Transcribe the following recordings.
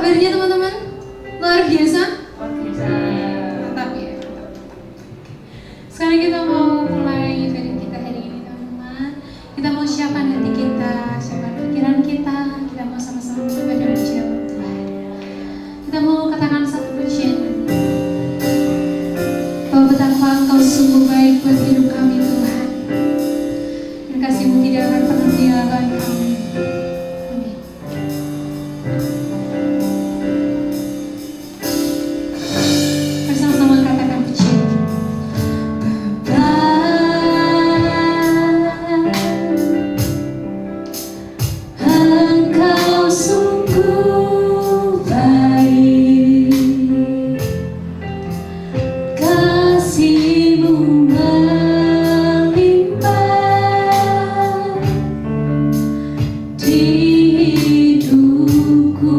kabarnya teman-teman? Luar biasa? Luar biasa. Mantap ya. Sekarang kita mau mulai ibadah kita hari ini teman-teman. Kita mau siapkan hati kita, siapkan pikiran kita. Kita mau sama-sama beribadah pujian Tuhan. Kita mau katakan satu pujian. Bahwa betapa Engkau sungguh baik buat hidup kami Tuhan. Dan kasih-Mu tidak akan pernah meninggalkan kami. Amin. Bersama-sama katakan pujian. Engkau sungguh baik, kasih-Mu melimpah di hidupku.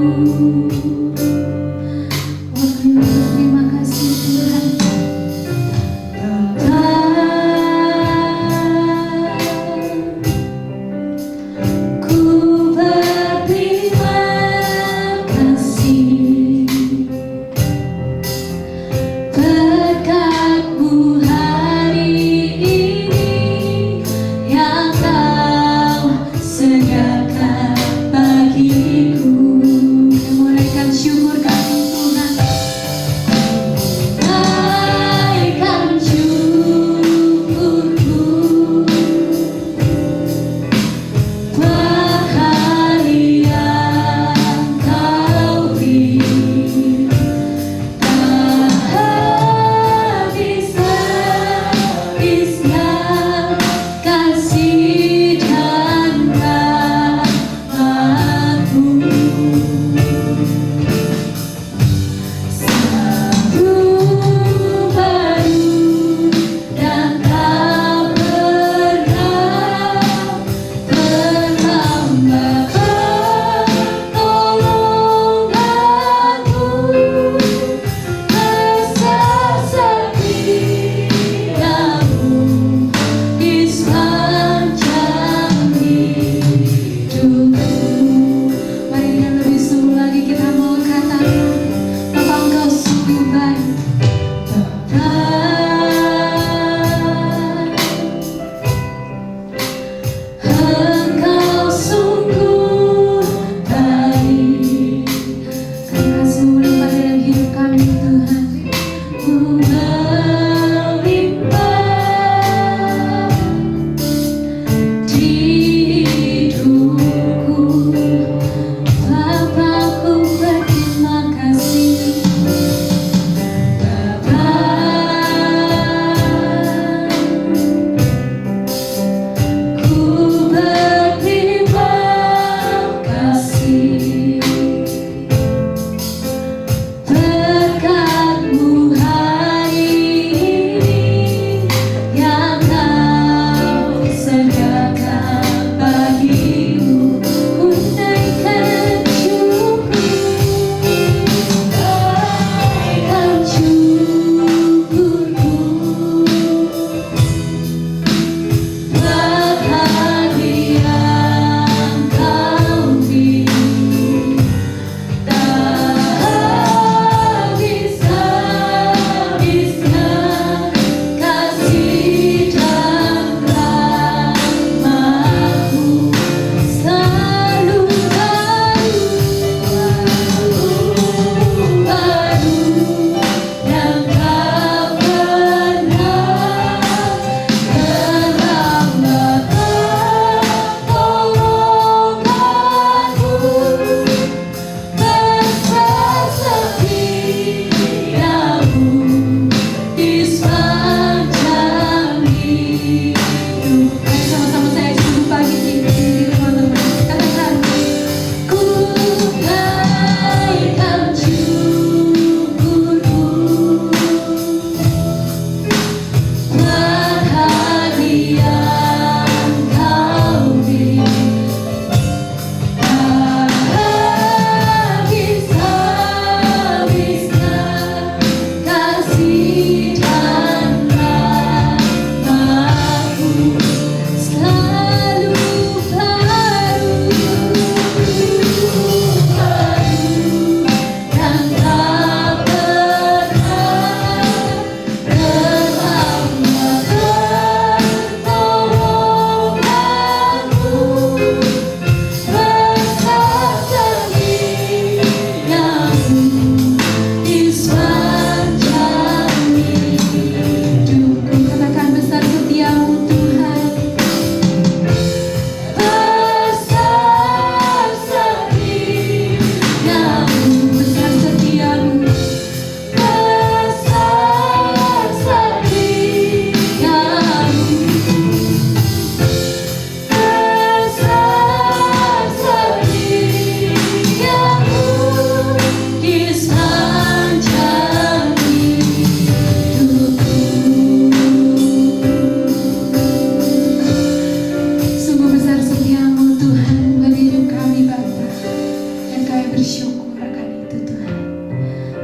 kami bersyukur akan itu Tuhan.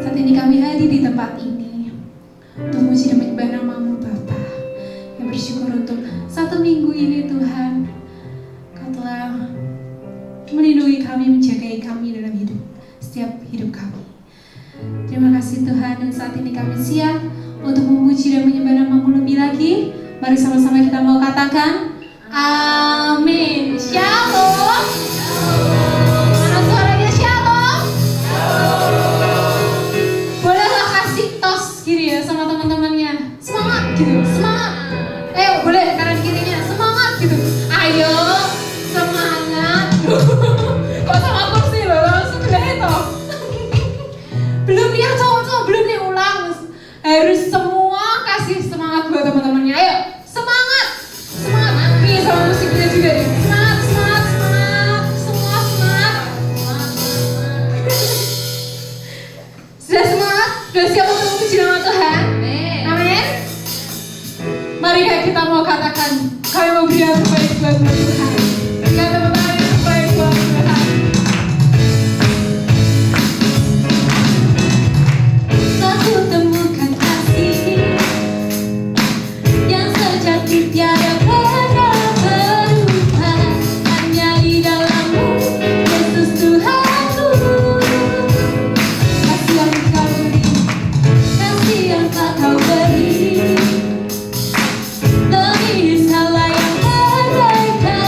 Saat ini kami hadir di tempat ini untuk memuji dan menyembah nama-Mu Bapa. Yang bersyukur untuk satu minggu ini Tuhan, Kau telah melindungi kami, menjagai kami dalam setiap hidup kami. Terima kasih Tuhan, dan saat ini kami siap untuk memuji dan menyembah nama-Mu lebih lagi. Mari sama-sama kita mau katakan amin. Shalom. Mana suaranya shalom? Bolehlah kasih tos kiri ya sama teman-temannya. Semangat gitu, semangat. Ayo boleh kanan kirinya, semangat gitu. Ayo, semangat. Kok sama kursi loh, langsung itu. Belum ya cowok-cowok, belum diulang. Harus semua kasih semangat buat teman-temannya. Ayo, semangat, semangat. Nih sama musiknya juga nih. Semangat, semangat, semangat. Semua semangat. Sudah semangat? Sudah siap untuk memuji nama Tuhan? Amin. Mari kita mau katakan, kami mau beri yang terbaik buat Tuhan. Kita tepuk tangan yang terbaik buat Tuhan. Aku temukan kasih yang sejati tiada pernah berubah, hanya di dalam-Mu, Yesus Tuhanku. Kasih yang Kau beri, lebih segala yang berbeda.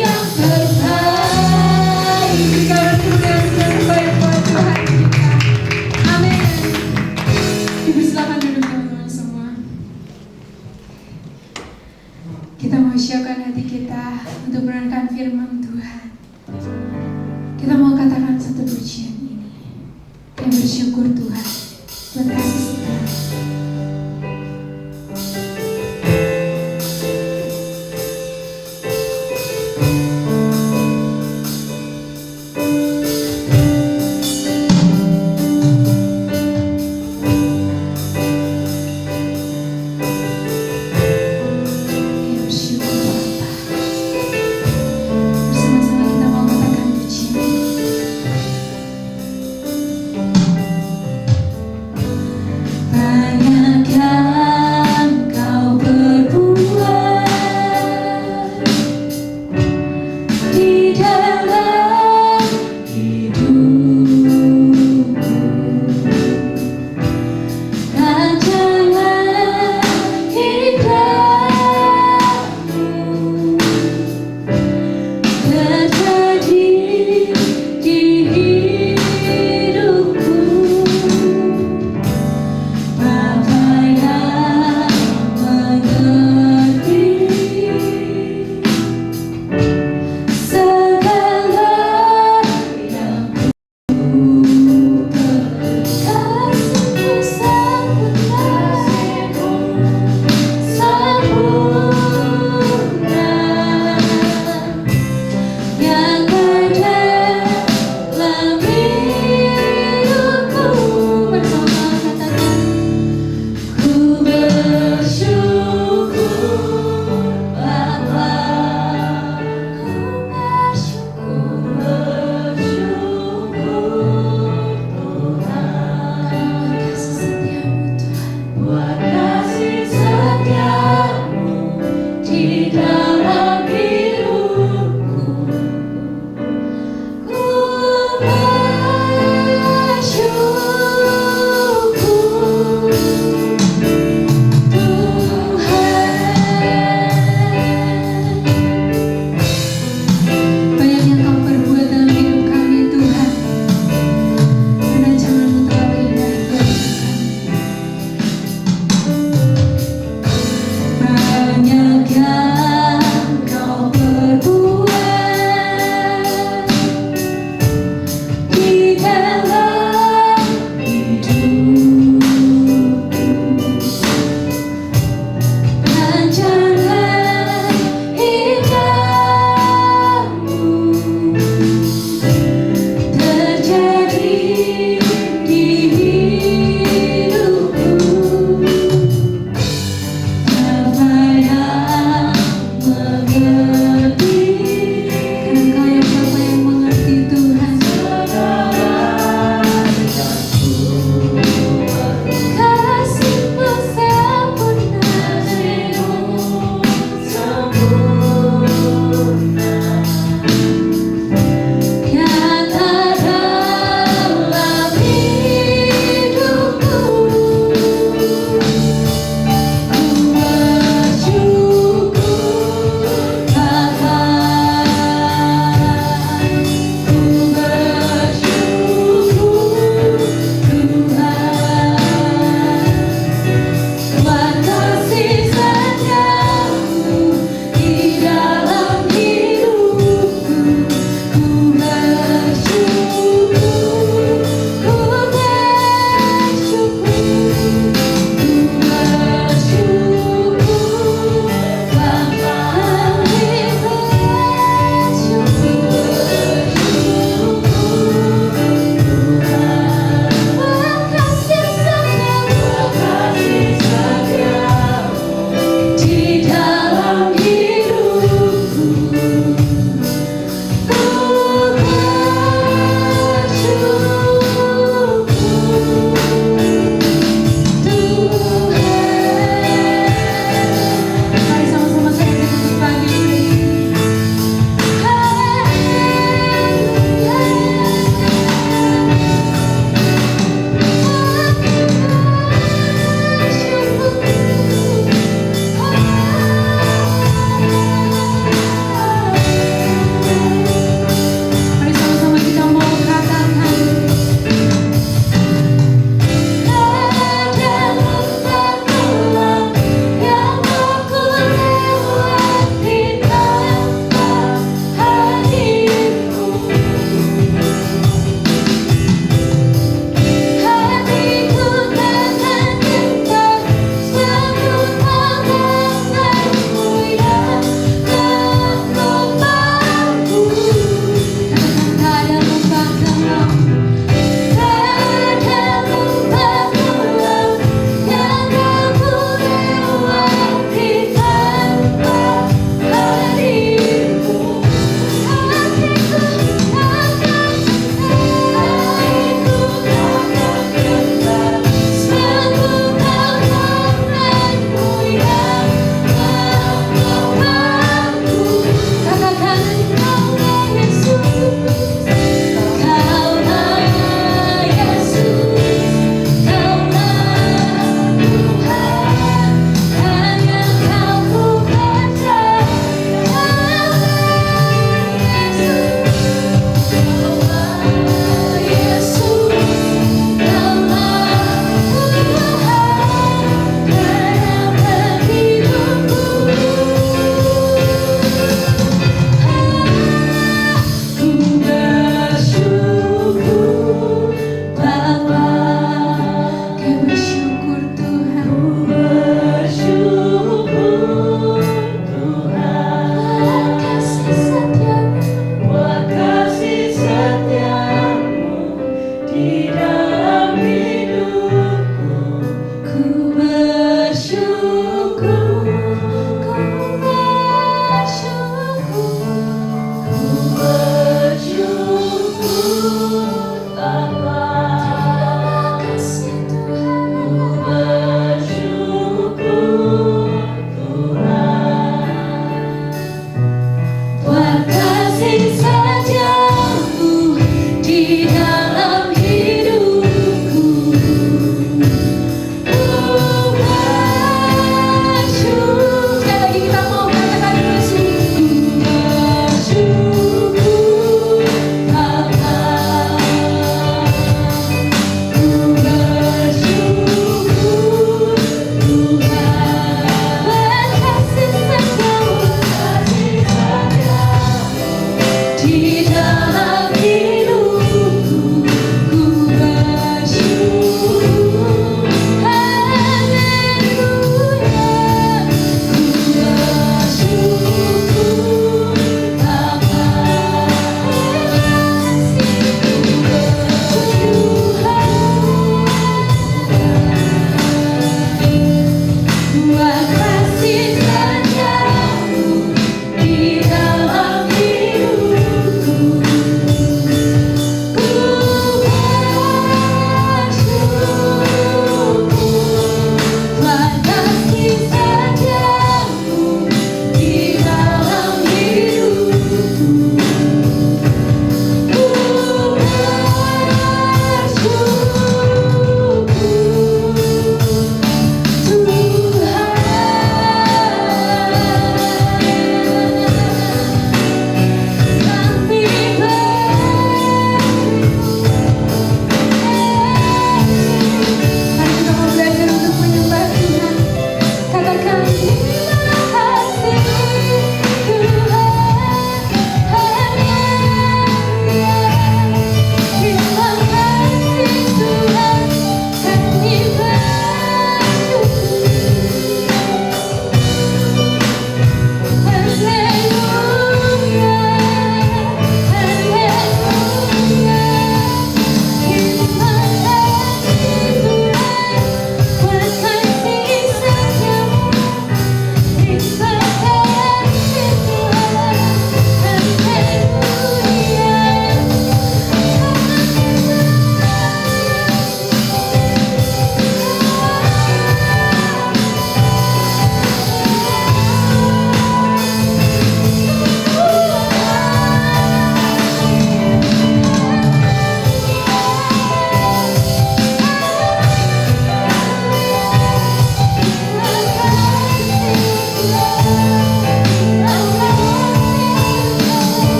yang terbaik. Karena Tuhan yang terbaik buat Tuhan kita. Amin. Ibu silakan duduk teman-teman semua. Kita mau siapkan hati kita untuk merenungkan firman Tuhan. Kita mau katakan satu pujian ini. Yang bersyukur Tuhan buat kasih setia.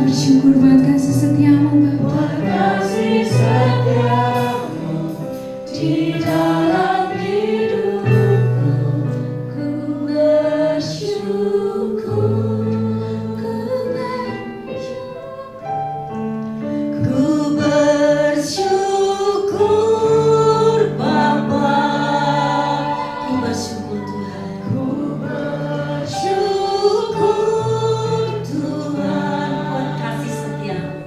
Bersyukur buat kasih setiamu Bapa. Buat kasih setiamu di dalam hidupku, ku bersyukur, ku bersyukur Bapa, ku bersyukur Tuhan, ku bersyukur Tuhan buat kasih setiamu,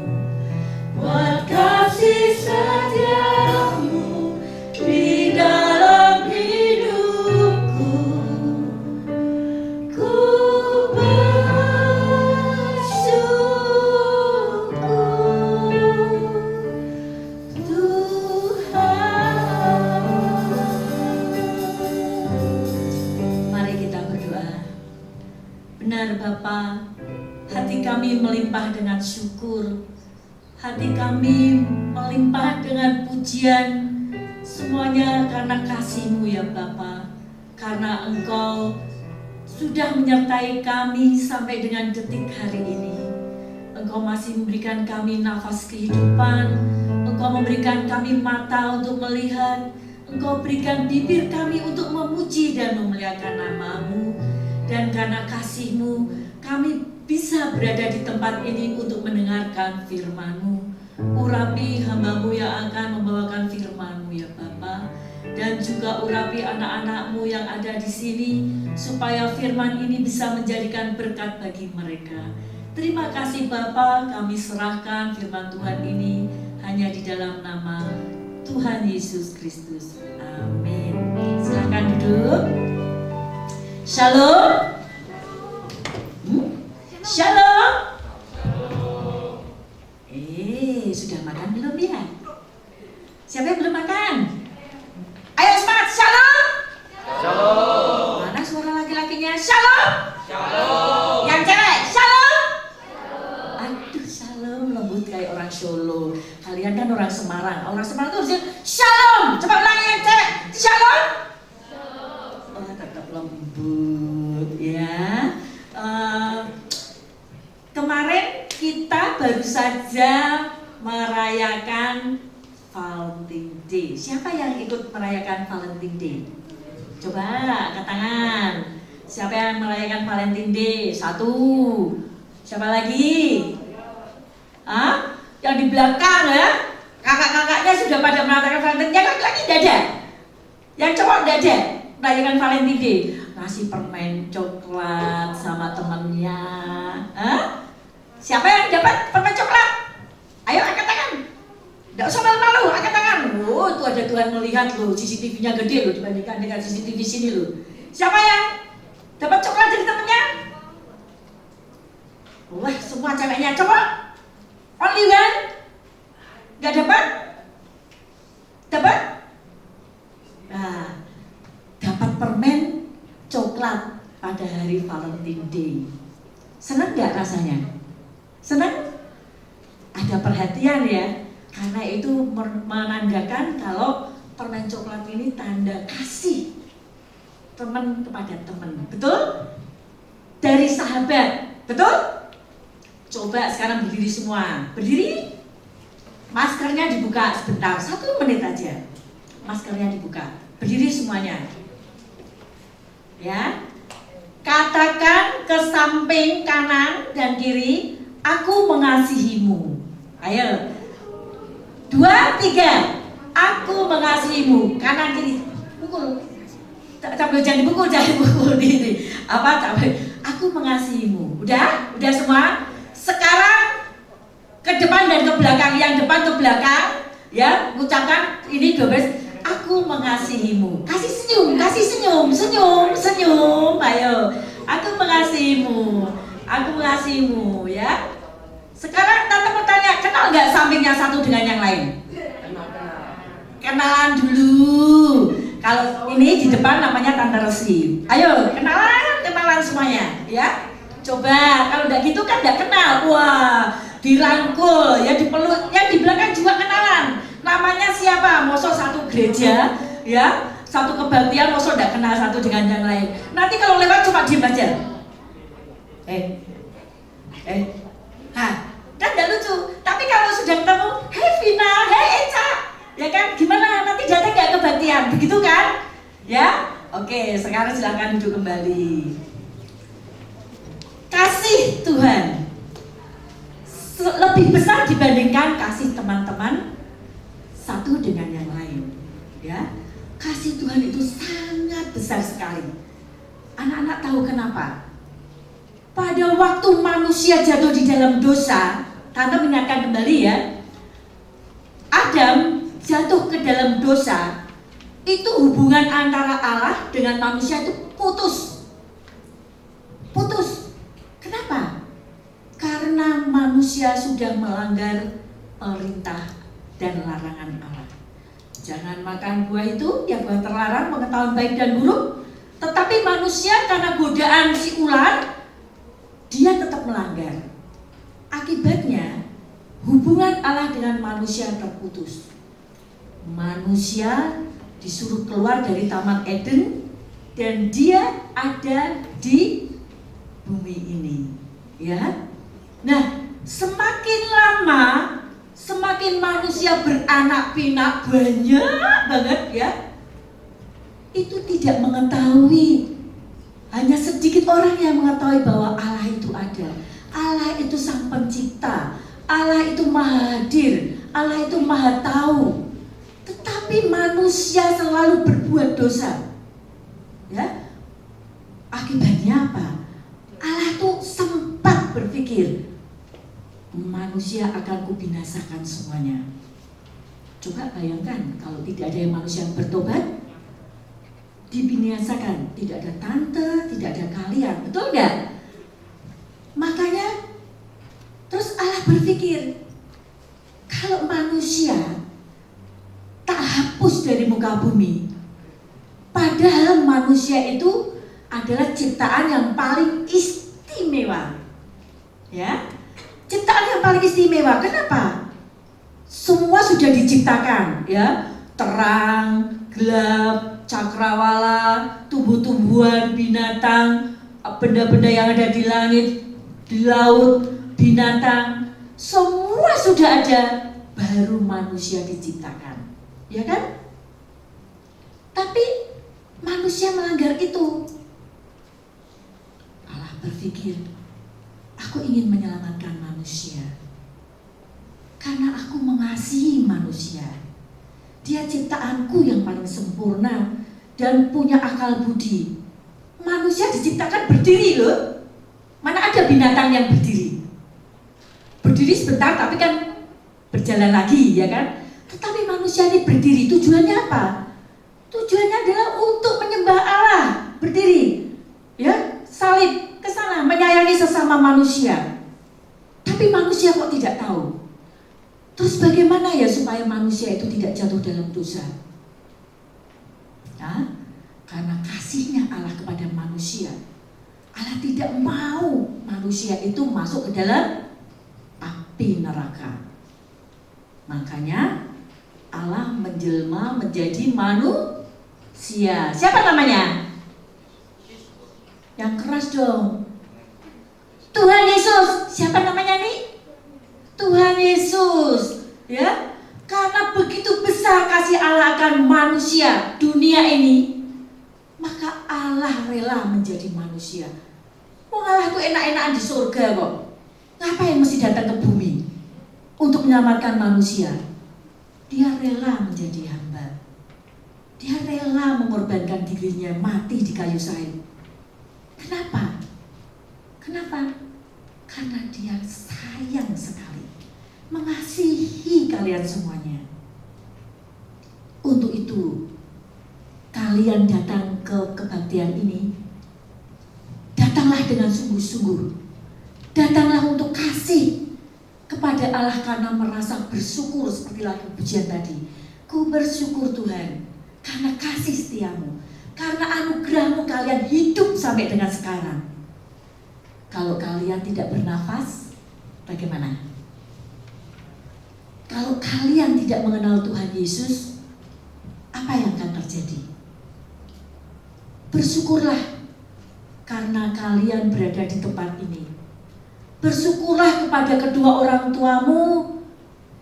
buat kasih setiamu di dalam hidupku, ku bersyukur Tuhan. Mari kita berdoa. Benar Bapa, hati kami melimpah dengan syukur, hati kami melimpah dengan pujian, semuanya karena kasih-Mu ya Bapa, karena Engkau sudah menyertai kami sampai dengan detik hari ini. Engkau masih memberikan kami nafas kehidupan, Engkau memberikan kami mata untuk melihat, Engkau berikan bibir kami untuk memuji dan memuliakan nama-Mu. Dan karena kasih-Mu, kami bisa berada di tempat ini untuk mendengarkan firman-Mu. Urapi hamba-Mu yang akan membawakan firman-Mu ya Bapa. Dan juga urapi anak-anak-Mu yang ada di sini, supaya firman ini bisa menjadikan berkat bagi mereka. Terima kasih Bapa, kami serahkan firman Tuhan ini hanya di dalam nama Tuhan Yesus Kristus. Amin. Silakan duduk. Shalom. Shalom. Sudah makan belum ya? Siapa yang belum makan? Ayo semangat, shalom. Shalom. Mana suara laki-lakinya? Shalom. Shalom. Yang cewek, shalom. Aduh, shalom lembut kayak orang Solo. Kalian kan orang Semarang. Orang Semarang tuh harusnya shalom. Coba ulangi yang cewek. Shalom. Oh, tetap lembut ya. Kemarin kita baru saja merayakan Valentine Day. Siapa yang ikut merayakan Valentine Day? Coba angkat tangan. Siapa yang merayakan Valentine Day? 1. Siapa lagi? Yang di belakang ya? Kakak-kakaknya sudah pada merayakan Valentine. Yang laki-laki tidak ada. Yang cowok tidak ada merayakan Valentine Day. Ngasih permen coklat sama temennya. Siapa yang dapat permen coklat? Ayo angkat tangan. Tidak usah malu-malu, angkat tangan. Oh, itu ada Tuhan melihat loh, CCTV-nya gede loh dibandingkan dengan CCTV sini loh. Siapa yang dapat coklat dari temennya? Wah, semua ceweknya. Coba. Only one? Gak dapat? Dapat? Nah, dapat permen coklat pada hari Valentine Day. Senang gak rasanya? Senang? Ada perhatian ya, karena itu menandakan kalau permen coklat ini tanda kasih teman kepada teman, betul? Dari sahabat, betul? Coba sekarang berdiri semua, berdiri. Maskernya dibuka sebentar, 1 menit aja. Maskernya dibuka, berdiri semuanya. Ya, katakan ke samping kanan dan kiri, aku mengasihimu. Ayo, 2, 3. Aku mengasihimu. Kanan kiri. Pukul. Jangan dipukul, jangan dipukul ini. Aku mengasihimu. Udah semua. Sekarang ke depan dan ke belakang. Yang depan ke belakang. Ya, ucapkan ini 12. Aku mengasihimu. Kasih senyum. Senyum. Ayo. Aku mengasihimu. Ya. Sekarang tante mau tanya, kenal nggak sampingnya satu dengan yang lain? Kenalan dulu. Kalau ini di depan namanya Tante Resi. Ayo, kenalan semuanya, ya. Coba, kalau nggak gitu kan nggak kenal. Wah, dirangkul, ya dipeluk. Yang di belakang juga kenalan. Namanya siapa? Mosok satu gereja, ya. Satu kebaktian, mosok nggak kenal satu dengan yang lain. Nanti kalau lewat cuma diem aja. Kan gak lucu. Tapi kalau sudah ketemu, hei Vina, hei Eca, ya kan, gimana? Nanti datang gak kebaktian, begitu kan? Ya, oke. Sekarang silakan duduk kembali. Kasih Tuhan lebih besar dibandingkan kasih teman-teman satu dengan yang lain. Ya, kasih Tuhan itu sangat besar sekali. Anak-anak tahu kenapa? Pada waktu manusia jatuh di dalam dosa, Tante mengingatkan kembali ya, Adam jatuh ke dalam dosa, itu hubungan antara Allah dengan manusia itu putus. Kenapa? Karena manusia sudah melanggar perintah dan larangan Allah. Jangan makan buah itu, yang buah terlarang, pengetahuan baik dan buruk. Tetapi manusia karena godaan si ular, dia tetap melanggar. Akibatnya hubungan Allah dengan manusia terputus. Manusia disuruh keluar dari Taman Eden dan dia ada di bumi ini, ya. Nah, semakin lama semakin manusia beranak pinak banyak banget ya. Itu tidak mengetahui. Hanya sedikit orang yang mengetahui bahwa Allah itu ada. Allah itu sang pencipta. Allah itu maha hadir. Allah itu maha tahu. Tetapi manusia selalu berbuat dosa. Ya. Akibatnya apa? Allah itu sempat berpikir, manusia akan kubinasakan semuanya. Coba bayangkan kalau tidak ada yang manusia yang bertobat, dibinasakan, tidak ada tante, tidak ada kalian, betul nggak? Makanya terus Allah berpikir, kalau manusia tak hapus dari muka bumi, padahal manusia itu adalah ciptaan yang paling istimewa, ya. Ciptaan ciptaan yang paling istimewa. Kenapa? Semua sudah diciptakan, ya. Terang, gelap, cakrawala, tumbuh-tumbuhan, binatang, benda-benda yang ada di langit, di laut, binatang, semua sudah ada, baru manusia diciptakan, ya kan? Tapi manusia melanggar itu. Allah berpikir, aku ingin menyelamatkan manusia karena aku mengasihi manusia. Dia ciptaanku yang paling sempurna dan punya akal budi. Manusia diciptakan berdiri loh. Mana ada binatang yang berdiri? Berdiri sebentar tapi kan berjalan lagi, ya kan? Tetapi manusia ini berdiri, tujuannya apa? Tujuannya adalah untuk menyembah Allah, berdiri, ya, salib ke sana, menyayangi sesama manusia. Tapi manusia kok tidak tahu? Terus bagaimana ya supaya manusia itu tidak jatuh dalam dosa? Nah, karena kasihnya Allah kepada manusia, Allah tidak mau manusia itu masuk ke dalam api neraka. Makanya Allah menjelma menjadi manusia. Siapa namanya? Yang keras dong. Tuhan Yesus. Siapa namanya nih? Tuhan Yesus. Ya, karena begitu besar kasih Allah akan manusia dunia ini, maka Allah rela menjadi manusia. Allah tuh enak-enakan di surga kok. Ngapain mesti datang ke bumi untuk menyelamatkan manusia? Dia rela menjadi hamba. Dia rela mengorbankan dirinya mati di kayu salib. Kenapa? Kenapa? Karena dia sayang sekali, mengasihi kalian semuanya. Untuk itu, kalian datang ke kebaktian ini, datanglah dengan sungguh-sungguh. Datanglah untuk kasih kepada Allah karena merasa bersyukur seperti lagu pujian tadi. Ku bersyukur Tuhan karena kasih setiamu, karena anugerahmu kalian hidup sampai dengan sekarang. Kalau kalian tidak bernafas, bagaimana? Kalau kalian tidak mengenal Tuhan Yesus, apa yang akan terjadi? Bersyukurlah karena kalian berada di tempat ini. Bersyukurlah kepada kedua orang tuamu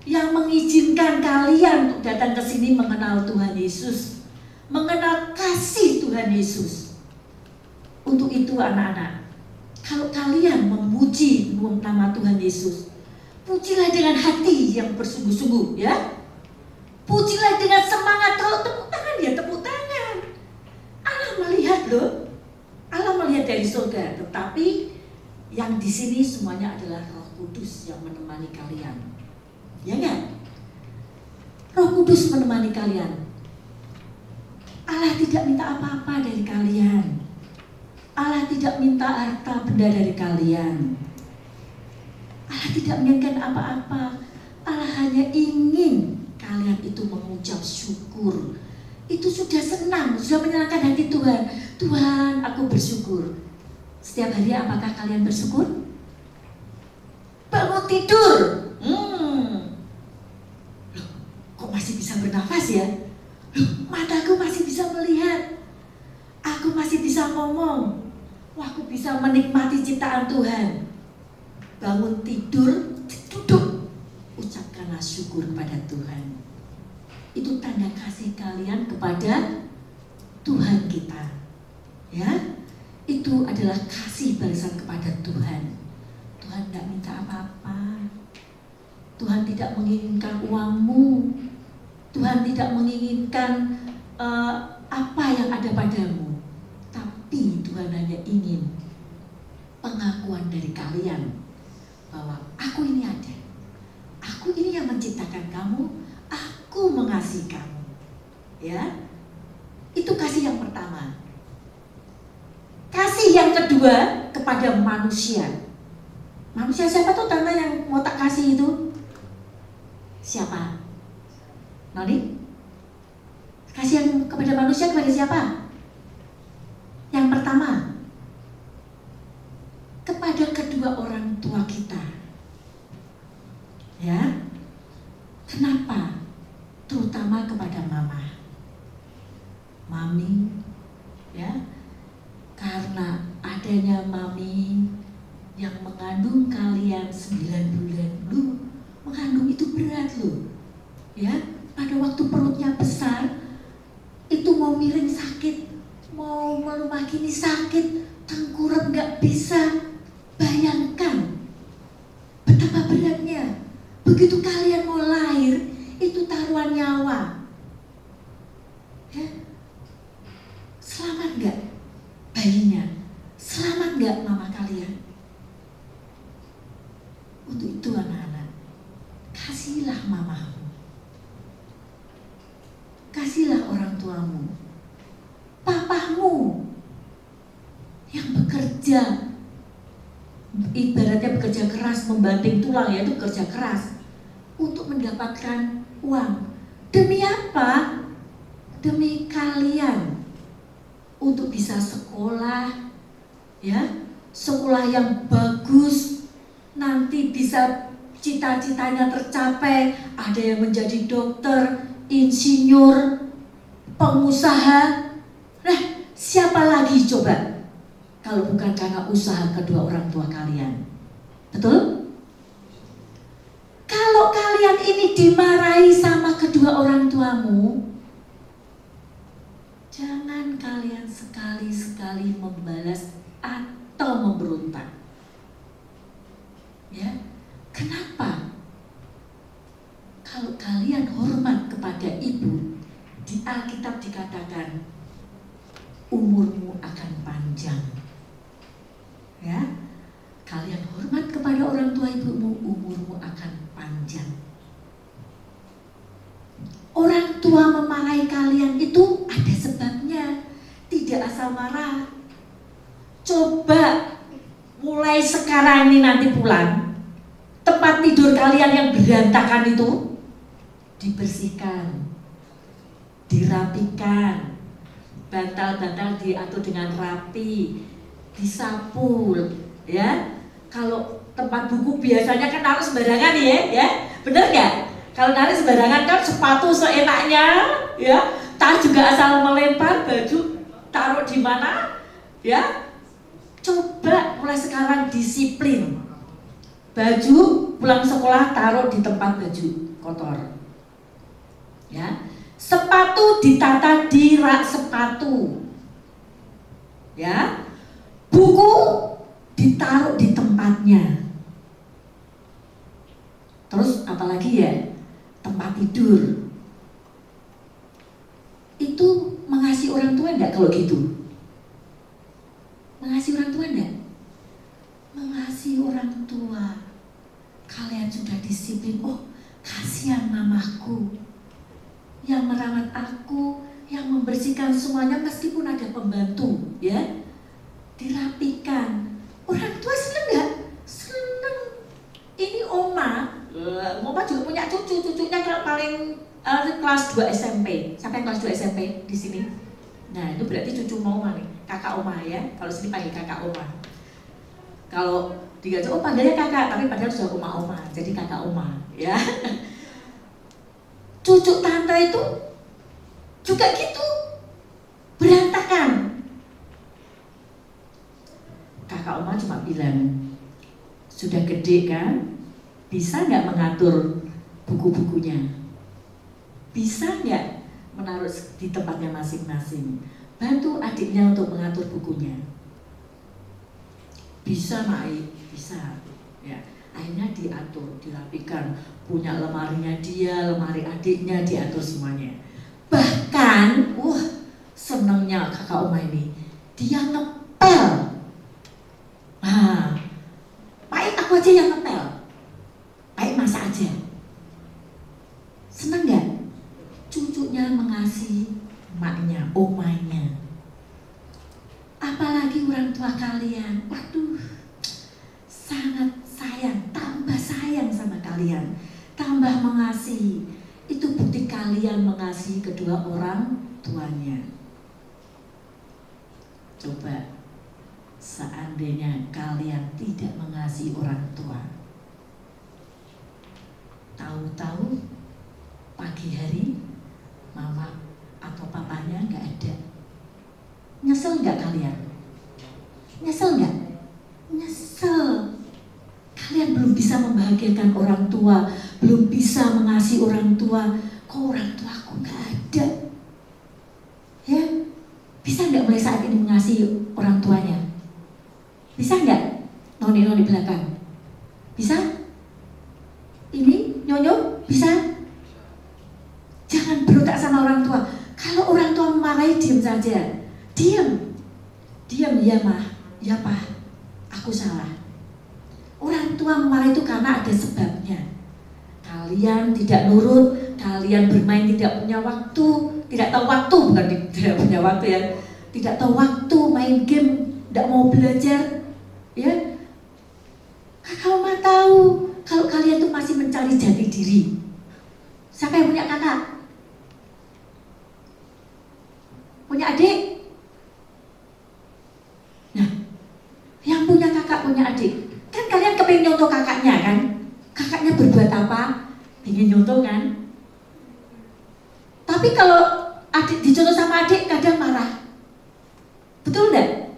yang mengizinkan kalian untuk datang ke sini mengenal Tuhan Yesus, mengenal kasih Tuhan Yesus. Untuk itu anak-anak, kalau kalian memuji nama Tuhan Yesus, pujilah dengan hati yang bersungguh-sungguh, ya. Pujilah dengan semangat. Kalau tepuk tangan, ya tepuk tangan. Allah melihat loh. Allah melihat dari surga. Tetapi yang di sini semuanya adalah Roh Kudus yang menemani kalian. Ya enggak? Roh Kudus menemani kalian. Allah tidak minta apa-apa dari kalian. Allah tidak minta harta benda dari kalian. Allah tidak menginginkan apa-apa. Allah hanya ingin kalian itu mengucap syukur. Itu sudah senang, sudah menyenangkan hati Tuhan. Tuhan, aku bersyukur. Setiap hari apakah kalian bersyukur? Bangun tidur. Loh, kok masih bisa bernafas ya? Loh, mataku masih bisa melihat. Aku masih bisa ngomong. Wah, aku bisa menikmati ciptaan Tuhan. Bangun tidur, duduk, ucapkanlah syukur kepada Tuhan. Itu tanda kasih kalian kepada Tuhan kita. Ya, itu adalah kasih balasan kepada Tuhan. Tuhan tidak minta apa-apa. Tuhan tidak menginginkan uangmu. Tuhan tidak menginginkan apa yang ada padamu. Tapi Tuhan hanya ingin pengakuan dari kalian bahwa aku ini ada. Aku ini yang menciptakan kamu. Aku mengasihi kamu. Ya, itu kasih yang pertama. Kasih yang kedua kepada manusia. Manusia siapa tuh tanda yang mau tak kasih itu? Siapa? Noni? Kasih yang kepada manusia kepada siapa? Yang pertama, kepada kedua orang tua kita. Kenapa? Terutama kepada mama, mami, ya, karena adanya mami yang mengandung kalian 9 bulan. Mengandung itu berat loh, ya. Pada waktu perutnya besar, itu mau miring sakit, mau melumah gini sakit, tengkurap nggak bisa. Bayangkan betapa beratnya. Begitu kalian mau lahir, itu taruhan nyawa. Ya. Selamat nggak bayinya? Selamat nggak mama kalian? Untuk itu anak-anak, kasihlah mamamu, kasihlah orang tuamu, papamu yang bekerja, ibaratnya bekerja keras, membanting tulang, yaitu kerja keras untuk mendapatkan uang. Demi apa? Demi kalian, untuk bisa sekolah, ya, sekolah yang bagus, nanti bisa cita-citanya tercapai. Ada yang menjadi dokter, insinyur, pengusaha. Nah, siapa lagi coba kalau bukan karena usaha kedua orang tua kalian? Betul? Kalau kalian ini dimarahi sama kedua orang tuamu, jangan kalian sekali-sekali membalas atau memberontak. Ya, kenapa? Kalau kalian hormat kepada ibu, di Alkitab dikatakan umurmu akan panjang. Ya, kalian hormat kepada orang tua ibumu, umurmu akan panjang. Orang tua memarahi kalian itu ada sebabnya, tidak asal marah. Coba mulai sekarang ini nanti pulang, tempat tidur kalian yang berantakan itu dibersihkan, dirapikan, bantal-bantal diatur dengan rapi, disapu, ya. Kalau tempat buku biasanya kan taruh sembarangan ya, bener nggak? Kalau narik sembarangan kan sepatu seenaknya, ya. Tas juga asal melempar, baju taruh di mana, ya. Coba mulai sekarang disiplin. Baju pulang sekolah taruh di tempat baju kotor, ya. Sepatu ditata di rak sepatu, ya. Buku ditaruh di tempatnya. Terus apalagi ya? Tempat tidur. Itu mengasihi orang tua enggak kalau gitu? Mengasihi orang tua enggak? Mengasihi orang tua. Kalian sudah disiplin. Oh, kasihan mamaku yang merawat aku, yang membersihkan semuanya meskipun ada pembantu, ya. Dirapikan. Orang tua seneng nggak? Seneng. Ini oma juga punya cucunya kalau paling kelas 2 SMP. Sampai kelas 2 SMP di sini. Nah, itu berarti cucu oma nih, kakak oma ya. Kalau sini panggil kakak oma. Kalau di Garut, panggilnya kakak, tapi padahal sudah oma-oma, jadi kakak oma, ya. Cucu tante itu juga gitu, berantakan. Kakak oma cuma bilang, sudah gede kan, bisa nggak mengatur buku-bukunya? Bisa nggak menaruh di tempatnya masing-masing? Bantu adiknya untuk mengatur bukunya. Bisa naik, bisa. Ya, akhirnya diatur, dirapikan. Punya lemarinya dia, lemari adiknya diatur semuanya. Bahkan, senengnya kakak oma ini, dia ngepel. Nah, Pak, aku aja yang ngepel. Pak, masak aja. Seneng gak? Cucunya mengasihi emaknya, omanya. Apalagi orang tua kalian, waduh, sangat sayang, tambah sayang sama kalian, tambah mengasihi. Itu bukti kalian mengasihi kedua orang tuanya. Coba seandainya kalian tidak mengasihi orang tua, tahu-tahu pagi hari mama atau papanya nggak ada. Nyesel nggak kalian? Nyesel nggak? Nyesel. Kalian belum bisa membahagiakan orang tua, belum bisa mengasihi orang tua. Kok orang tua aku nggak ada? Ya, bisa nggak mulai saat ini mengasihi orang tuanya? Bisa nggak? Noni di belakang. Bisa? Ini Nyonyo bisa? Jangan berontak sama orang tua. Kalau orang tua memarahi, diam saja. Diam, ya mah, ya pak, aku salah. Orang tua memarahi itu karena ada sebabnya. Kalian tidak nurut, kalian bermain tidak punya waktu, tidak tahu waktu, bukan tidak punya waktu ya, tidak tahu waktu, main game, tidak mau belajar, ya. Kakak mah tahu kalau kalian tuh masih mencari jati diri. Siapa yang punya kakak? Punya adik? Nah, yang punya kakak, punya adik, kan kalian kepengen nyontoh kakaknya kan? Kakaknya berbuat apa? Ingin nyontoh kan? Tapi kalau adik dicontoh sama adik kadang marah. Betul enggak?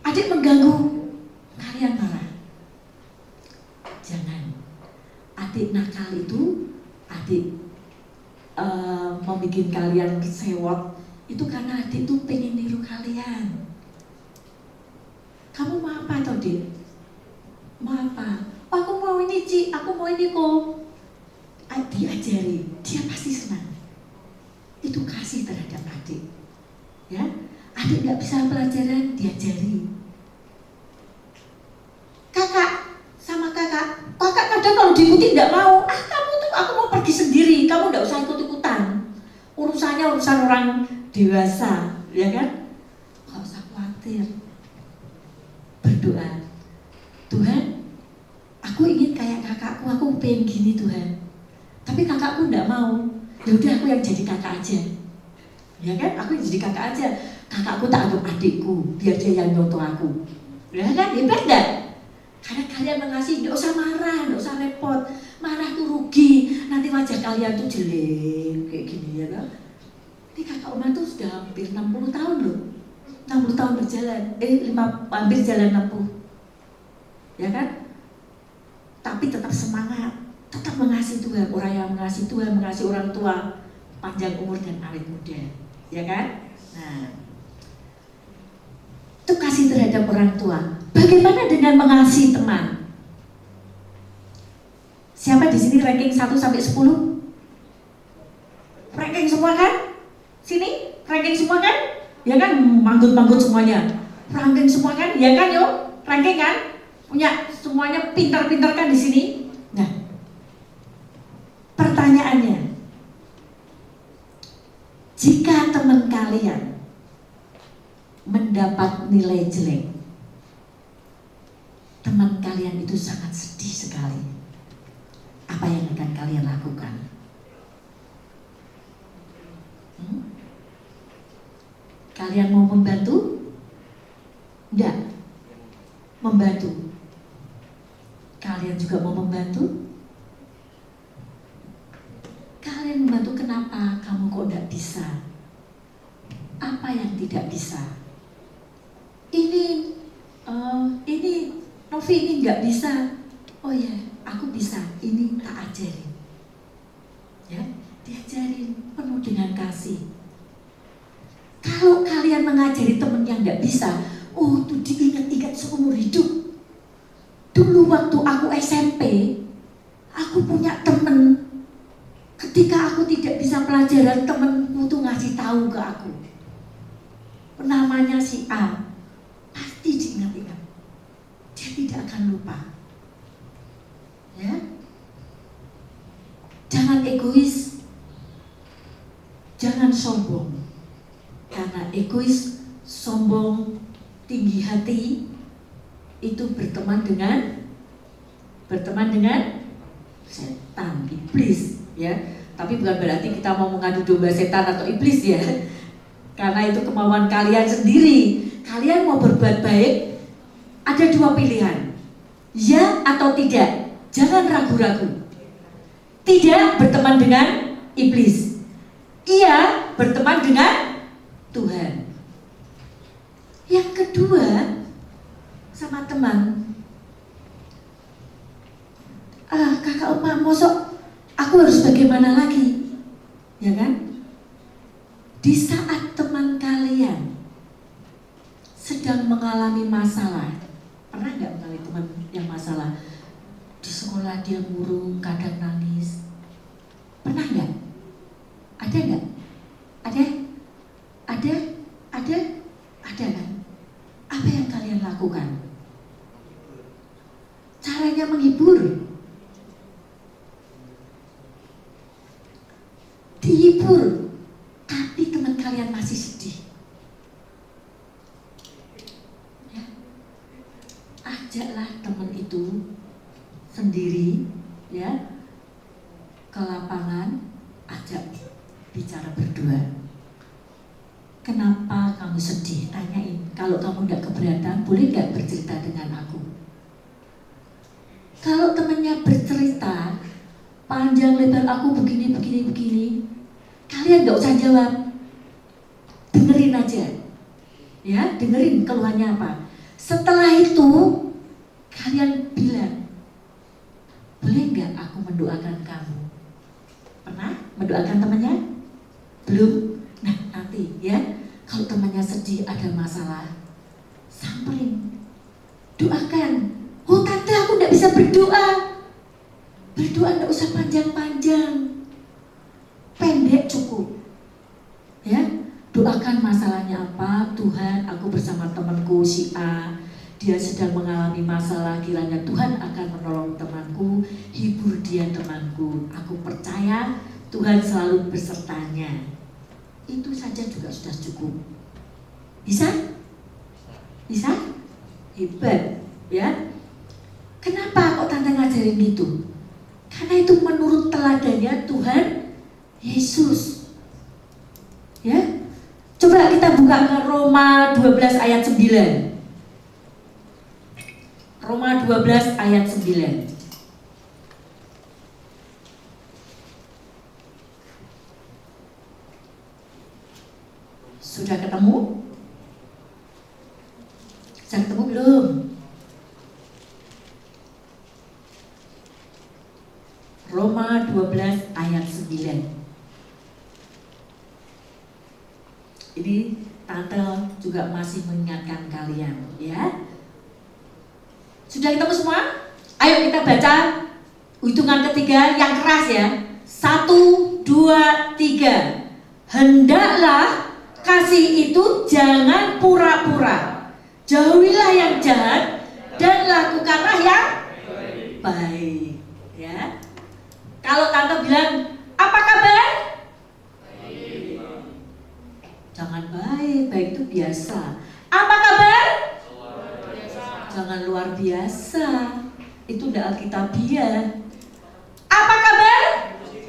Adik mengganggu, kalian marah. Jangan. Adik nakal itu, adik membuat kalian sewot, itu karena adik tuh pengen niru kalian. Kamu mau apa toh, Dik? Mau apa? Oh, aku mau ini, Ci, aku mau ini kok. Diajari, dia pasti senang. Itu kasih terhadap adik. Ya, adik nggak bisa pelajaran, diajari. Kakak sama kakak kadang kalau diikuti nggak mau. Kamu tuh, aku mau pergi sendiri, kamu nggak usah ikut-ikutan. Urusannya urusan orang dewasa, ya kan? Nggak usah khawatir. Berdoa, Tuhan, aku ingin kayak kakakku, aku pengen gini Tuhan. Tapi kakakku nggak mau. Ya udah, aku yang jadi kakak aja. Ya kan? Aku yang jadi kakak aja. Kakakku tak anggap adikku, biar dia yang nyontoh aku. Ya kan? Hebat nggak? Karena kalian mengasihi, nggak usah marah, nggak usah repot. Marah tuh rugi. Nanti wajah kalian tuh jelek kayak gini ya kan? Ini kakak Oma tuh sudah hampir 60 tahun loh. 60 tahun berjalan, hampir jalan 60. Ya kan? Tapi tetap semangat, tetap mengasihi Tuhan. Orang yang mengasihi Tuhan, mengasihi orang tua, panjang umur dan awet muda. Ya kan? Nah, itu kasih terhadap orang tua. Bagaimana dengan mengasihi teman? Siapa di sini ranking 1 sampai 10? Ranking semua kan? Sini, ranking semua kan? Ya kan, manggut-manggut semuanya. Ranking semua kan? Ya kan, yo? Ranking kan? Punya semuanya pintar-pintar kan di sini? Nah, pertanyaannya, jika teman kalian mendapat nilai jelek, teman kalian itu sangat sedih sekali, apa yang akan kalian lakukan? Kalian mau membantu? Enggak. Membantu. Kalian juga mau membantu? Kalian membantu kenapa? Kamu kok enggak bisa? Apa yang tidak bisa? Ini Novi ini enggak bisa. Oh ya, aku bisa. Ini tak ajarin. Ya, diajarin penuh dengan kasih. Kalau kalian mengajari teman yang nggak bisa, oh tuh diingat-ingat seumur hidup. Dulu waktu aku SMP, aku punya temen. Ketika aku tidak bisa pelajaran, temenku tuh ngasih tahu ke aku. Namanya si A, pasti diingat-ingat. Dia tidak akan lupa. Ya, jangan egois, jangan sombong. Karena egois, sombong, tinggi hati itu berteman dengan setan, iblis, ya. Tapi bukan berarti kita mau mengadu domba setan atau iblis ya. Karena itu kemauan kalian sendiri. Kalian mau berbuat baik, ada dua pilihan, ya atau tidak. Jangan ragu-ragu. Tidak berteman dengan iblis. Ia berteman dengan Tuhan. Yang kedua, sama teman. Kakak Oma, mosok aku harus bagaimana lagi? Ya kan? Di saat teman kalian sedang mengalami masalah, pernah nggak mengalami teman yang masalah? Di sekolah dia murung, kadang nangis. Pernah nggak? Ada nggak? Ada? Ada? Ada? Ada kan? Apa yang kalian lakukan? Caranya menghibur. Dihibur, tapi teman kalian masih sedih. Ya. Ajaklah teman itu sendiri, ya, ke lapangan, ajak bicara berdua. Kenapa kamu sedih? Tanyain. Kalau kamu tidak keberatan, boleh nggak bercerita dengan aku? Kalau temannya bercerita panjang lebar, aku begini, kalian nggak usah jawab, dengerin aja, ya, dengerin keluhannya apa. Setelah itu kalian bilang, boleh nggak aku mendoakan kamu? Pernah mendoakan temannya? Belum? Nah nanti ya, kalau temannya sedih ada masalah, samperin, doakan. Oh tante, aku nggak bisa berdoa. Berdoa nggak usah panjang-panjang, pendek cukup. Ya, doakan masalahnya apa. Tuhan, aku bersama temanku si A, dia sedang mengalami masalah, kiranya Tuhan akan menolong temanku, hibur dia temanku. Aku percaya Tuhan selalu bersertanya. Itu saja juga sudah cukup. Bisa? Bisa? Hebat, ya. Kenapa kok tante ngajarin gitu? Karena itu menurut teladannya Tuhan Yesus. Ya. Coba kita buka ke Roma 12 ayat 9. Roma 12 ayat 9. Sudah ketemu? Sudah ketemu belum? Roma 12 ayat 9. Ini tante juga masih mengingatkan kalian, ya. Sudah ketemu semua? Ayo kita baca hitungan ketiga yang keras ya. 1, 2, 3. Hendaklah kasih itu jangan pura-pura. Jauhilah yang jahat dan lakukanlah yang baik, ya. Kalau tante bilang, apa kabar? Baik. Jangan baik, baik itu biasa. Apa kabar? Luar biasa. Jangan luar biasa. Itu udah alkitabiah. Apa kabar?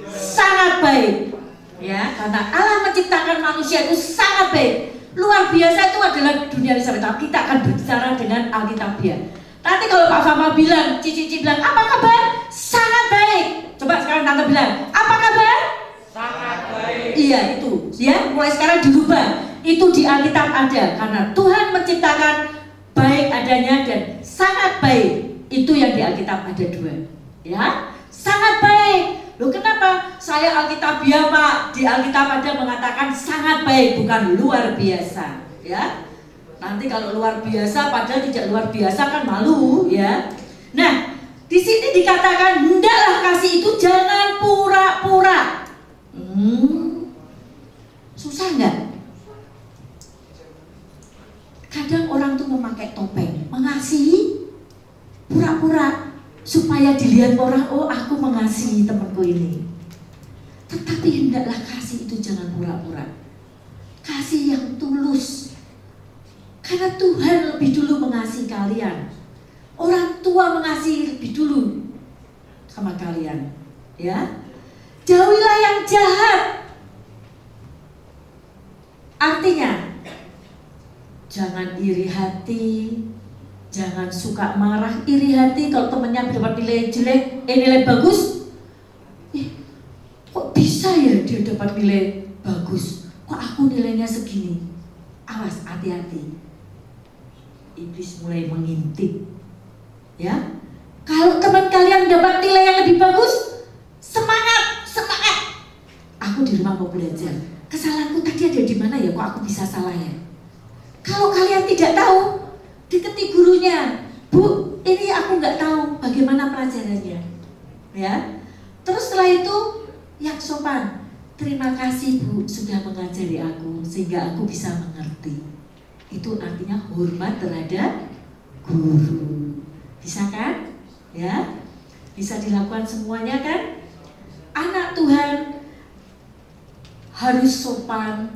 Sangat baik. Ya, karena Allah menciptakan manusia itu sangat baik. Luar biasa itu adalah dunia Elizabeth. Kita akan berbicara dengan alkitabiah. Nanti kalau Pak Fama bilang, Cici bilang, apa kabar? Sangat baik. Coba sekarang tante bilang, apa kabar? Sangat baik. Iya itu, ya. Mulai sekarang dirubah. Itu di Alkitab ada, karena Tuhan menciptakan baik adanya dan sangat baik. Itu yang di Alkitab ada dua, ya. Sangat baik. Loh kenapa? Saya Alkitabiah Pak. Di Alkitab ada mengatakan sangat baik, bukan luar biasa, ya. Nanti kalau luar biasa padahal tidak luar biasa kan malu, ya. Nah, di sini dikatakan hendaklah kasih itu jangan pura-pura. Susah nggak? Kadang orang tuh memakai topeng, mengasihi pura-pura supaya dilihat orang, oh aku mengasihi temanku ini. Tetapi hendaklah kasih itu jangan pura-pura. Kasih yang tulus. Karena Tuhan lebih dulu mengasihi kalian. Orang tua mengasihi lebih dulu sama kalian, ya. Jauhilah yang jahat. Artinya jangan iri hati, jangan suka marah. Iri hati kalau temennya dapat nilai jelek, nilai bagus, kok bisa ya dia dapat nilai bagus, kok aku nilainya segini? Awas, hati-hati. Iblis mulai mengintip. Ya, kalau teman kalian dapat nilai yang lebih bagus, semangat, semangat. Aku di rumah mau belajar. Kesalahanku tadi ada di mana ya? Kok aku bisa salah ya? Kalau kalian tidak tahu, deketi gurunya. Bu, ini aku nggak tahu bagaimana pelajarannya. Ya, terus setelah itu yang sopan. Terima kasih Bu sudah mengajari aku sehingga aku bisa mengerti. Itu artinya hormat terhadap guru. Bisa kan? Ya, bisa dilakukan semuanya kan? Anak Tuhan harus sopan.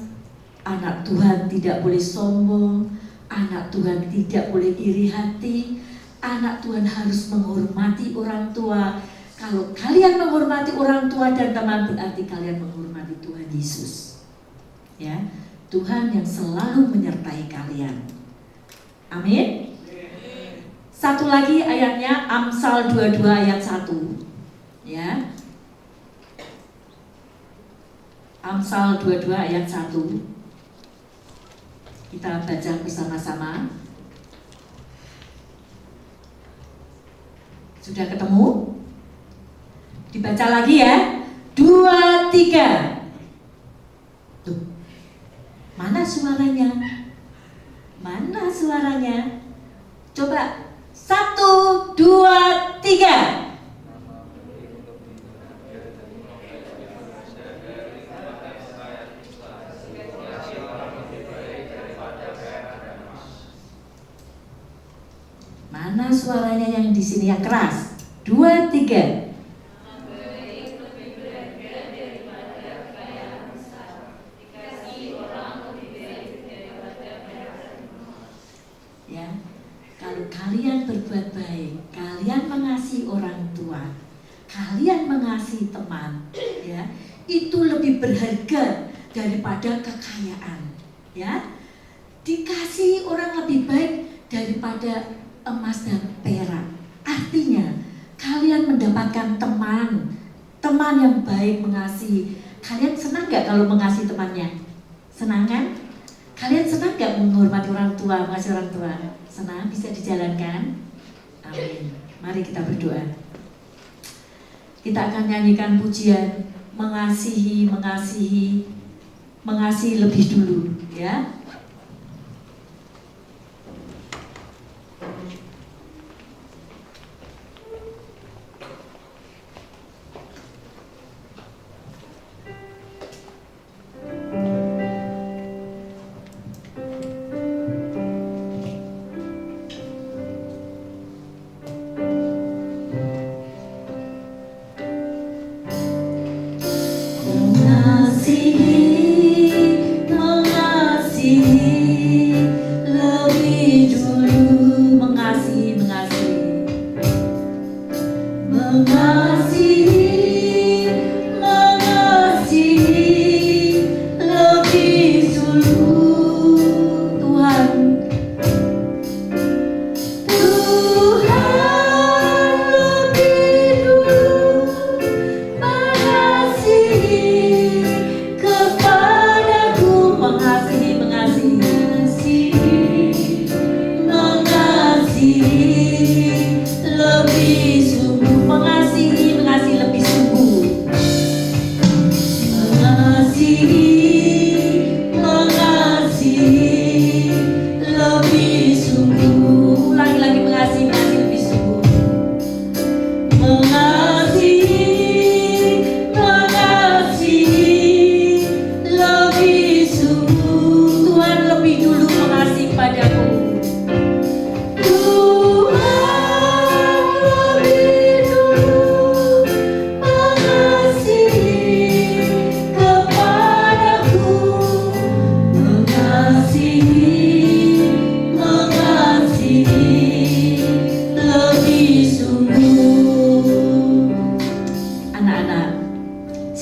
Anak Tuhan tidak boleh sombong. Anak Tuhan tidak boleh iri hati. Anak Tuhan harus menghormati orang tua. Kalau kalian menghormati orang tua dan teman, berarti kalian menghormati Tuhan Yesus. Ya, Tuhan yang selalu menyertai kalian. Amin. Satu lagi ayatnya Amsal 22 ayat 1. Ya. Amsal 22 ayat 1. Kita baca bersama-sama. Sudah ketemu? Dibaca lagi ya. 2, 3. Tuh. Mana suaranya? Mana suaranya? Coba 1, 2, 3. Mana suaranya yang di sini yang keras? 2, 3. Ya, kalau kalian berbuat baik, kalian mengasihi orang tua, kalian mengasihi teman, ya, itu lebih berharga daripada kekayaan. Ya, dikasihi orang lebih baik daripada emas dan perak. Artinya kalian mendapatkan teman yang baik, mengasihi. Kalian senang gak kalau mengasihi temannya? Senang kan? Kalian senang gak menghormati orang tua, mengasihi orang tua? Senang, bisa dijalankan? Amin. Mari kita berdoa. Kita akan nyanyikan pujian mengasihi, mengasihi, mengasihi lebih dulu, ya.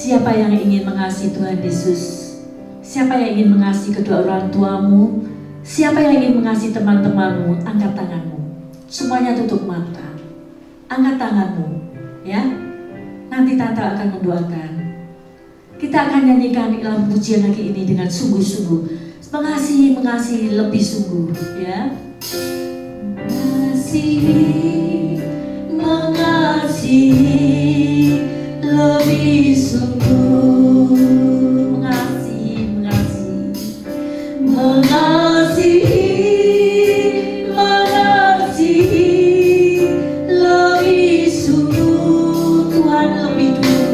Siapa yang ingin mengasihi Tuhan Yesus? Siapa yang ingin mengasihi kedua orang tuamu? Siapa yang ingin mengasihi teman-temanmu? Angkat tanganmu. Semuanya tutup mata. Angkat tanganmu, ya. Nanti Tante akan mendoakan. Kita akan nyanyikan dalam pujian lagi ini dengan sungguh-sungguh. Mengasihi, mengasihi lebih sungguh, ya. Mengasihi, mengasihi lebih sungguh. Mengasihi, mengasihi, mengasihi, mengasihi lebih sungguh. Tuhan lebih dulu.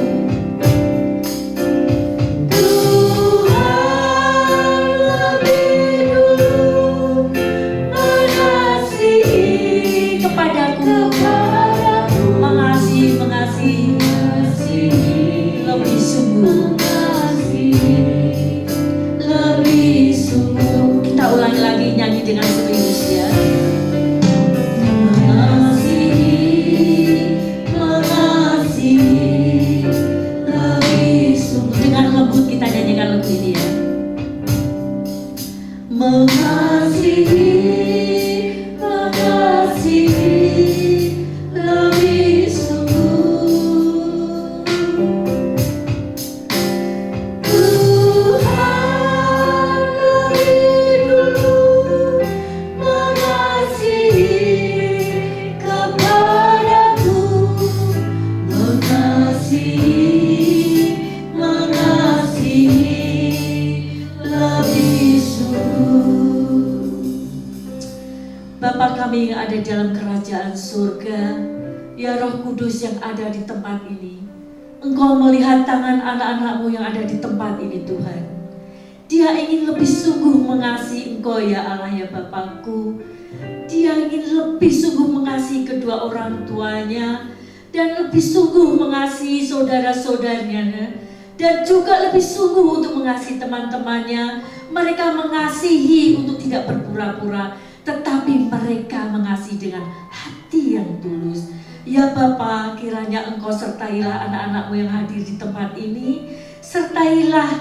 Dengan serius, ya. Mengasihi, mengasihi lebih sungguh. Dengan lembut kita nyanyikan lagu ini, ya. Mengasihi, mengasihi lebih sungguh. Tuhan lebih dulu mengasihi kepadaku, mengasihi, mengasihi lebih sungguh. Bapa kami yang ada dalam kerajaan surga, ya Roh Kudus yang ada di tempat ini, Engkau melihat tangan anak-anak-Mu yang ada di tempat ini, Tuhan. Dia ingin lebih sungguh mengasihi Engkau, ya Allah, ya Bapakku. Dia ingin lebih sungguh mengasihi kedua orang tuanya, dan lebih sungguh mengasihi saudara-saudaranya, dan juga lebih sungguh untuk mengasihi teman-temannya. Mereka mengasihi untuk tidak berpura-pura, tetapi mereka mengasihi dengan hati yang tulus. Ya Bapa, kiranya Engkau sertailah anak-anak-Mu yang hadir di tempat ini, sertailah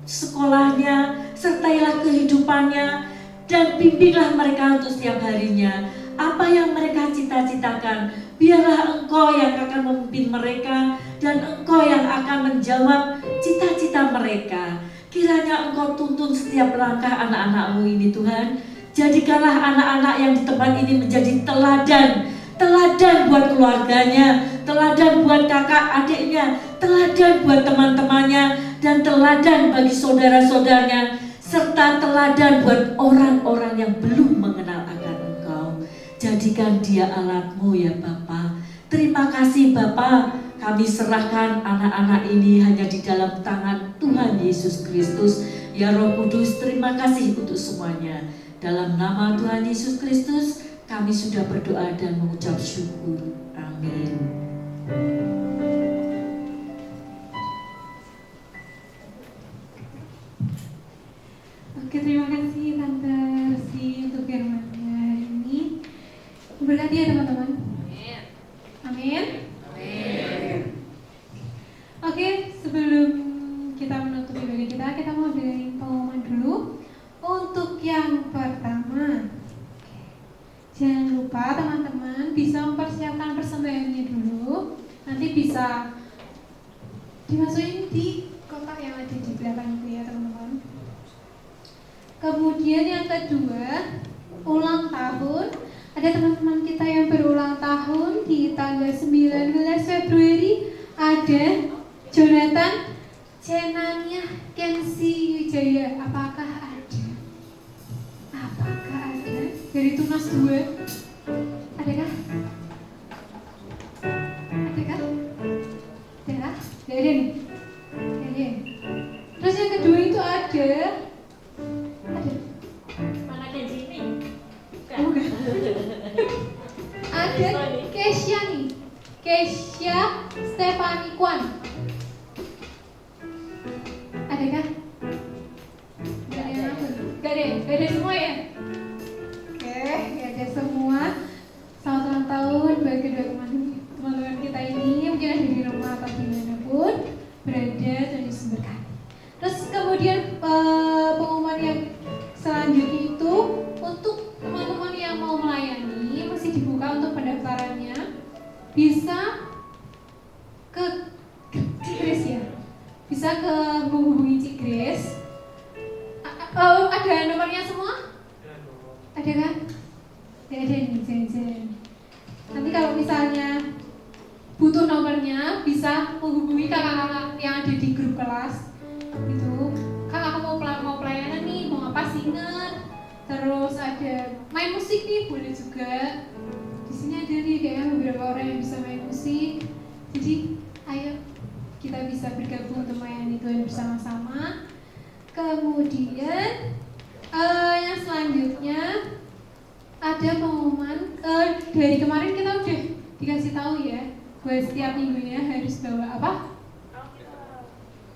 sekolahnya, sertailah kehidupannya, dan bimbinglah mereka untuk setiap harinya. Apa yang mereka cita-citakan, biarlah Engkau yang akan memimpin mereka, dan Engkau yang akan menjawab cita-cita mereka. Kiranya Engkau tuntun setiap langkah anak-anak-Mu ini, Tuhan. Jadikanlah anak-anak yang di tempat ini menjadi teladan buat keluarganya, teladan buat kakak adiknya, teladan buat teman-temannya, dan teladan bagi saudara-saudaranya, serta teladan buat orang-orang yang belum mengenal akan Engkau. Jadikan dia alat-Mu, ya Bapa. Terima kasih Bapa, kami serahkan anak-anak ini hanya di dalam tangan Tuhan Yesus Kristus. Ya Roh Kudus, terima kasih untuk semuanya. Dalam nama Tuhan Yesus Kristus, kami sudah berdoa dan mengucap syukur. Amin. Oke, terima kasih Tante Si untuk firman-Nya hari ini. Berkati ya teman-teman. Amin. Oke, sebelum kita menutup ibadah kita mau dengerin pengumuman dulu. Untuk yang pertama, jangan lupa teman-teman bisa mempersiapkan persembahannya dulu. Nanti bisa dimasukin di kotak yang ada di belakang itu ya teman-teman. Kemudian yang kedua, ulang tahun. Ada teman-teman kita yang berulang tahun di tanggal 19 Februari. Ada Jonathan Cenania Kensi Wijaya. Apakah ada dari Tunas 2? Adakah? Ada? Tidak ada nih. Terus yang kedua itu ada. Mana di sini? Bukan. Ada Kesya nih. Kesya Stefani Kwan. Adakah? Gak ada yang apa? Gak ada semua ya? Gak ada semua. Selamat ulang tahun bagi kedua teman-teman kita ini. Mungkin ada di rumah atau dimanapun berada, Tuhan Yesus berkati. Terus kemudian pengumuman yang selanjutnya itu untuk teman-teman yang mau melayani masih dibuka untuk pendaftarannya. Bisa ke Grace ya. Bisa bisa menghubungi Cik Grace. Ada nomornya semua? Ada kan? Ya ada nih, Jen. Nanti kalau misalnya butuh nomornya bisa menghubungi kakak-kakak yang ada di grup kelas. Itu, Kak aku mau pelayanan nih, mau apa singer? Terus ada main musik nih, boleh juga. Di sini ada nih kayaknya beberapa orang yang bisa main musik. Jadi ayo kita bisa bergabung untuk melayani Tuhan bersama-sama. Kemudian yang selanjutnya ada pengumuman. Dari kemarin kita udah dikasih tahu ya, buat setiap minggunya harus bawa apa?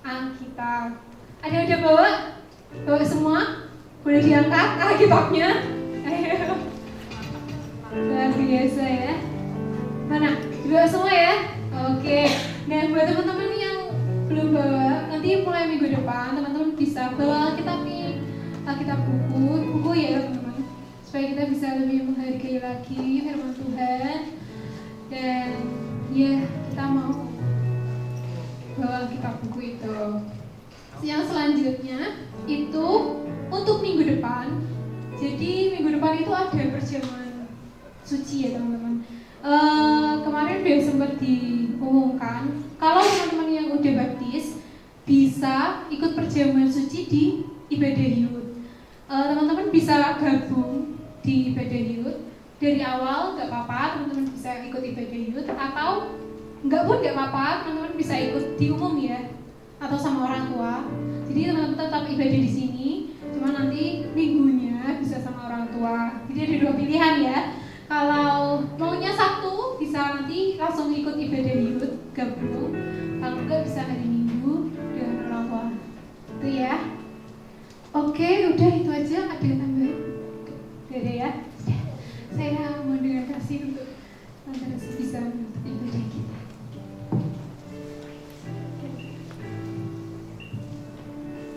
Alkitab. Ada udah bawa? Bawa semua? Boleh diangkat Alkitabnya? Ayo. Luar biasa ya. Mana? Dibawa semua ya? Oke. Nah buat teman-teman yang belum bawa, nanti mulai minggu depan teman-teman bisa bawa Alkitab nih, Alkitab buku ya teman-teman, supaya kita bisa lebih menghargai lagi firman Tuhan. Dan ya kita mau bawa Alkitab buku itu. Yang selanjutnya itu untuk minggu depan. Jadi minggu depan itu ada perjamuan suci ya teman-teman. Kemarin udah sempat diumumkan kalau teman-teman yang udah baptis bisa ikut perjamuan suci di ibadah youth. Teman-teman bisa gabung di ibadah youth dari awal, nggak apa-apa, teman-teman bisa ikut ibadah youth, atau nggak pun nggak apa-apa, teman-teman bisa ikut di umum ya, atau sama orang tua. Jadi teman-teman tetap ibadah di sini, cuma nanti minggunya bisa sama orang tua. Jadi ada dua pilihan ya. Kalau maunya Sabtu bisa nanti langsung ikut ibadah youth gabung. Kalau enggak bisa hari Minggu dengan orang tua. Itu ya. Oke, udah itu aja. Ada yang tambahan? Gak ada ya? Saya mau dengan kasih untuk Tante Resi bisa menutup ibadah kita.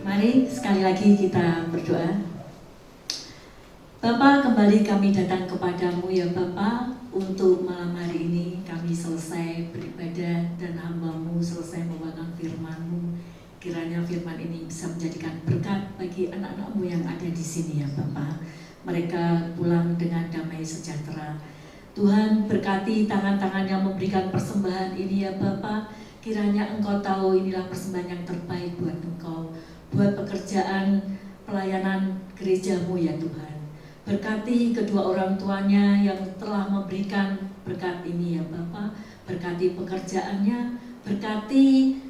Mari sekali lagi kita berdoa. Bapa, kembali kami datang kepadamu ya Bapa, untuk malam hari ini kami selesai beribadah dan hamba-Mu selesai membawakan firman-Mu. Kiranya firman ini bisa menjadikan berkat bagi anak-anak-Mu yang ada di sini ya Bapa. Mereka pulang dengan damai sejahtera. Tuhan berkati tangan-tangan yang memberikan persembahan ini ya Bapa. Kiranya Engkau tahu inilah persembahan yang terbaik buat Engkau, buat pekerjaan pelayanan gereja-Mu ya Tuhan. Berkati kedua orang tuanya yang telah memberikan berkat ini ya Bapa. Berkati pekerjaannya, berkati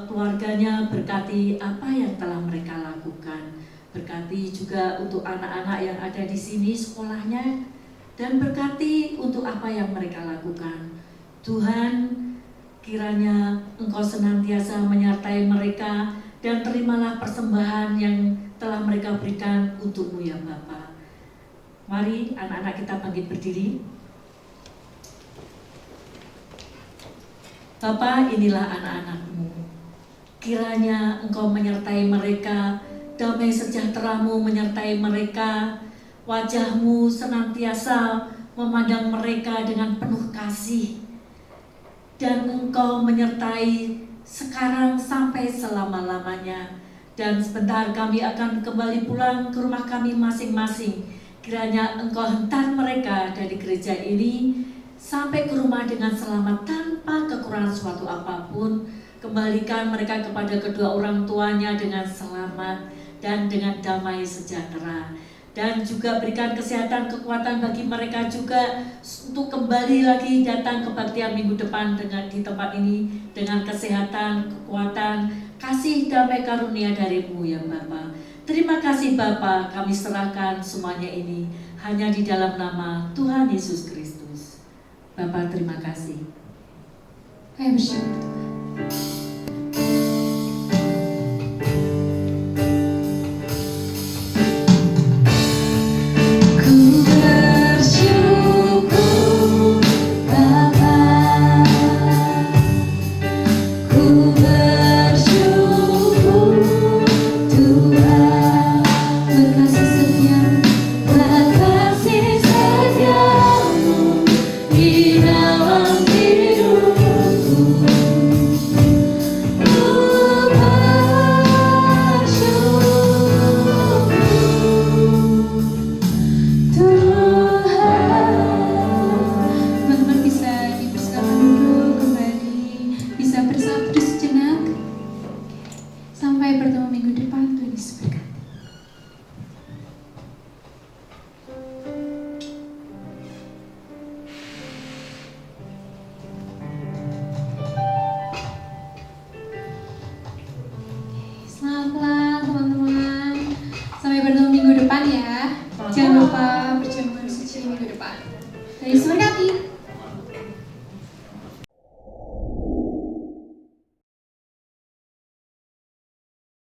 keluarganya, berkati apa yang telah mereka lakukan. Berkati juga untuk anak-anak yang ada di sini sekolahnya, dan berkati untuk apa yang mereka lakukan. Tuhan, kiranya Engkau senantiasa menyertai mereka dan terimalah persembahan yang telah mereka berikan untuk-Mu ya Bapa. Mari anak-anak kita bangkit berdiri. Bapa, inilah anak-anak-Mu. Kiranya Engkau menyertai mereka, damai sejahtera-Mu menyertai mereka, wajah-Mu senantiasa memandang mereka dengan penuh kasih, dan Engkau menyertai sekarang sampai selama-lamanya. Dan sebentar kami akan kembali pulang ke rumah kami masing-masing. Kiranya Engkau hentar mereka dari gereja ini sampai ke rumah dengan selamat tanpa kekurangan suatu apapun. Kembalikan mereka kepada kedua orang tuanya dengan selamat dan dengan damai sejahtera. Dan juga berikan kesehatan, kekuatan bagi mereka juga untuk kembali lagi datang kebaktian minggu depan dengan di tempat ini dengan kesehatan, kekuatan, kasih, damai karunia dari-Mu ya Bapa. Terima kasih Bapa, kami serahkan semuanya ini hanya di dalam nama Tuhan Yesus Kristus. Bapa, terima kasih. Ayo bersyukur. Di dalam hidupku depan ya. Jangan lupa berjemur suci minggu depan. Dari Suryati.